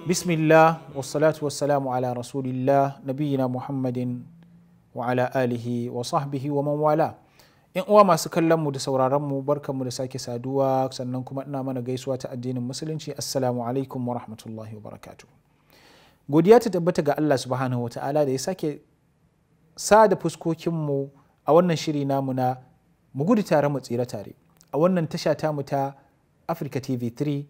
Bismillah wassalatu wassalamu ala rasulillah nabiyina Muhammadin wa ala alihi wa sahbihi wa man wala. In uwa masu kallon mu da sauraron mu barkanmu da sake saduwa, sannan kuma ina mana gaisuwa ta addinin musulunci. Assalamu alaikum wa rahmatullahi wa barakatuh. Godiya ta tabbata ga Allah subhanahu wa ta'ala da ya sake sada fuskokin mu a wannan shiri namu na mu gudu tare mu tsira tare a wannan tasha tamu ta Africa TV3.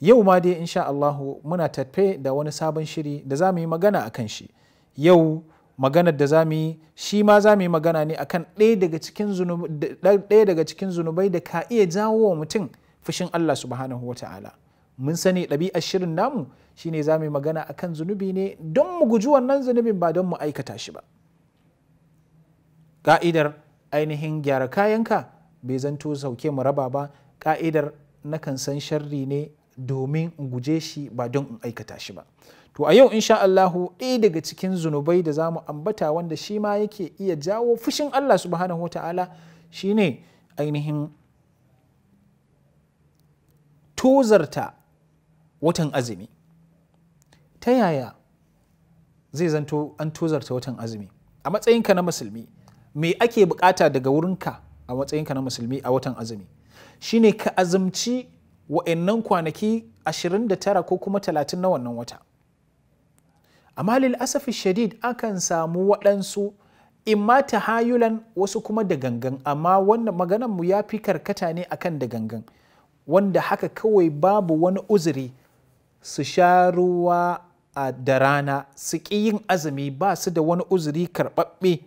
Yau ma dai insha Allahu muna tafe da wani sabon shiri da za mu yi magana a kan shi. Yau maganar da za mu yi shi ma za mu yi magana ne akan ɗaya daga cikin zunubai da ka iya jawo wa mutum fushin Allah subhanahu wa ta'ala. Mun sani ɗabi'ar shirin namu shine za mu yi magana akan zunubi ne don mu guji wannan zunubin ba don mu aikata shi ba. Ka'idar ainihin gyara kayanka bai zanto sauke mu raba ba. Ka'idar nakan san sharri ne domin in guje shi ba don in aikata shi ba. To a yau insha Allahu ɗaya daga cikin zunubai da za mu ambata wanda shi ma yake iya jawo fushin Allah subhanahu wa ta'ala shine ainihin tozarta watan azumi. Ta yaya zai zanto an tozarta watan azumi? A matsayinka na musulmi, me ake bukata daga wurinka a matsayinka na musulmi a watan azumi? Shine ka azumci wa'annan kwanaki 29 ko kuma 30 na wannan wata. Amma lil asafi shadid akan samu waɗansu imma tahayulan, wasu kuma da gangan, amma wannan maganan mu ya fi karkata ne akan da gangan, wanda haka kawai babu wani uzuri su sha ruwa a da rana su ƙi yin azumi, ba su da wani uzuri karɓaɓɓe,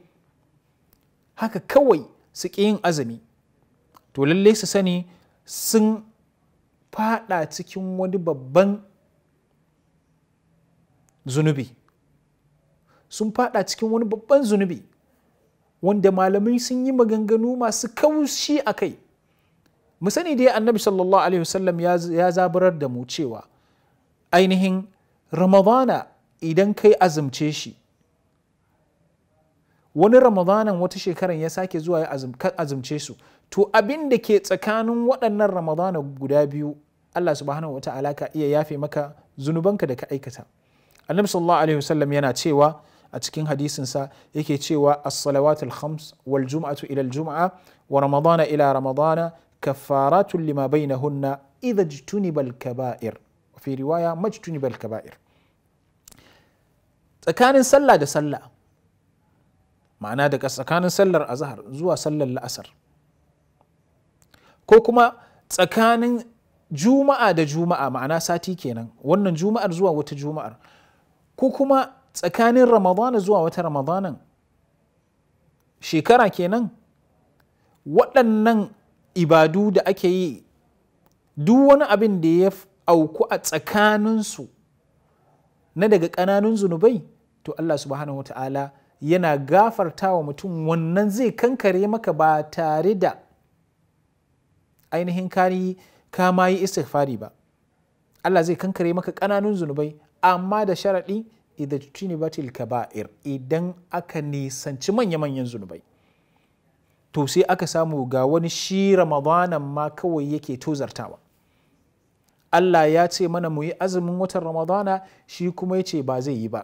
haka kawai su ƙi yin azumi. To lallai su sani sun fada cikin wani babban zunubi, sun fada cikin wani babban zunubi wanda malamai sun yi maganganu masu kaushi a kai. Mu sani dai annabi sallallahu alaihi wasallam ya zaburar da mu cewa ainihin ramadana idan kai azumce shi, wani ramadanan wata shekaran ya sake zuwa ya azumce su, to abin da ke tsakanin waɗannan ramadana guda biyu Allah subhanahu wa ta'ala ka iya yafe maka zunubanka da ka aikata. Annabi sallallahu alaihi wasallam yana cewa a cikin hadisinsa yake cewa as-salawatul khams wal jum'atu ila al-jum'a wa ramadana ila ramadana kaffaratun lima bainahunna idha ijtuniba al-kaba'ir, wa fi riwaya majtuniba al-kaba'ir. Tsakanin sallah da sallah, ma'ana daga tsakanin sallar azhar zuwa sallar la'asar, ko kuma tsakanin juma'a da juma'a, ma'ana sati kenan, wannan juma'ar zuwa wata juma'ar, ko kuma tsakanin ramadana zuwa wata ramadanan, shekara kenan. Waɗannan ibadu da ake yi, duk wani abin da ya auku a tsakaninsu na daga ƙananun zunubai, to Allah subhanahu wa ta'ala yana gafarta wa mutum, wannan zai kankare maka ba tare da ainihin ka ma yi istighfari ba. Allah zai kankare maka ƙananun zunubai, amma da sharaɗi idan tunibatil kaba'ir, idan aka nisanci manya-manyan zunubai. To sai aka samu ga wani shi ramadanan ma kawai yake tozartawa. Allah ya ce mana mu yi azumin watan ramadana, shi kuma ya ce ba zai yi ba.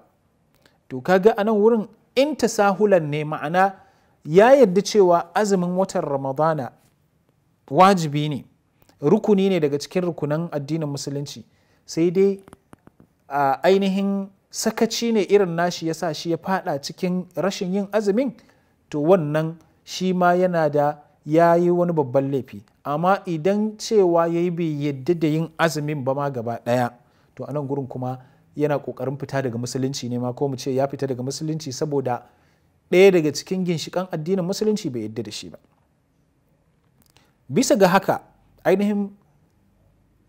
To kaga a nan wurin in tasahulan ne, ma'ana ya yarda cewa azumin watan ramadana wajibi ne, rukuni ne daga cikin rukunan addinin musulunci, sai dai ainihin sakaci ne irin nashi ya sa shi ya fada cikin rashin yin azumin, to wannan shi ma yana da ya yi wani babban laifi. Amma idan cewa ya yi bai yadda da yin azumin ba ma gaba ɗaya, to a nan gurin kuma yana ƙoƙarin fita daga musulunci ne ma, ko mu ce ya fita daga musulunci saboda ɗaya daga cikin ginshiƙan addinin musulunci bai yadda da shi ba. Bisa ga haka ainihin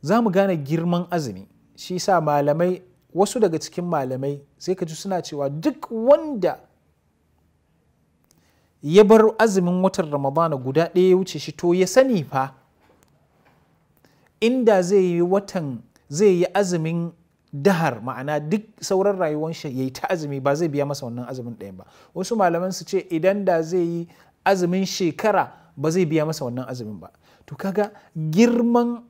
za mu gane girman azumi. Shi sa malamai, wasu daga cikin malamai sai ka ji suna cewa duk wanda ya bar azumin watan ramadana guda ɗaya ya wuce shi, to ya sani fa inda zai yi azumin dahar, ma'ana duk sauran rayuwar shi ya yi ta azumi, ba zai biya masa wannan azumin ɗayan ba. Wasu malaman su ce idan da zai yi azumin shekara ba zai biya masa wannan azumin ba. To kaga girman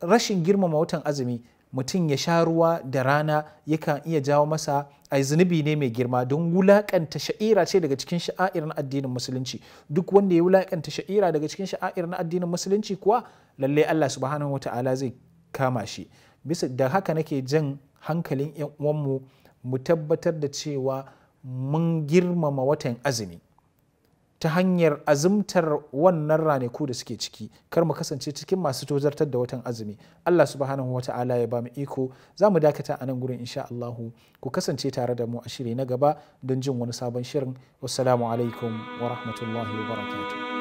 rashin girmama watan azumi, mutum ya sha ruwa da rana yakan iya jawo masa zunubi ne mai girma, don wulakanta sha'ira ce daga cikin sha'air na addinin musulunci. Duk wanda ya wulakanta sha'ira daga cikin sha'air na addinin musulunci kuwa lalle Allah subhanahu wata'ala zai kama shi. Bisa da haka nake jan hankalin 'yan uwanmu mu tabbatar da cewa mun girmama watan azumi ta hanyar azumtar wannan ranaku da suke ciki, kar mu kasance cikin masu tozartar da watan azumi. Allah subhanahu wa ta'ala ya ba mu iko. Za mu dakata a nan gurin insha Allahu. Ku kasance tare da mu a shiri na gaba don jin wani sabon shirin. Wassalamu alaikum wa rahmatullahi wa barakatuh.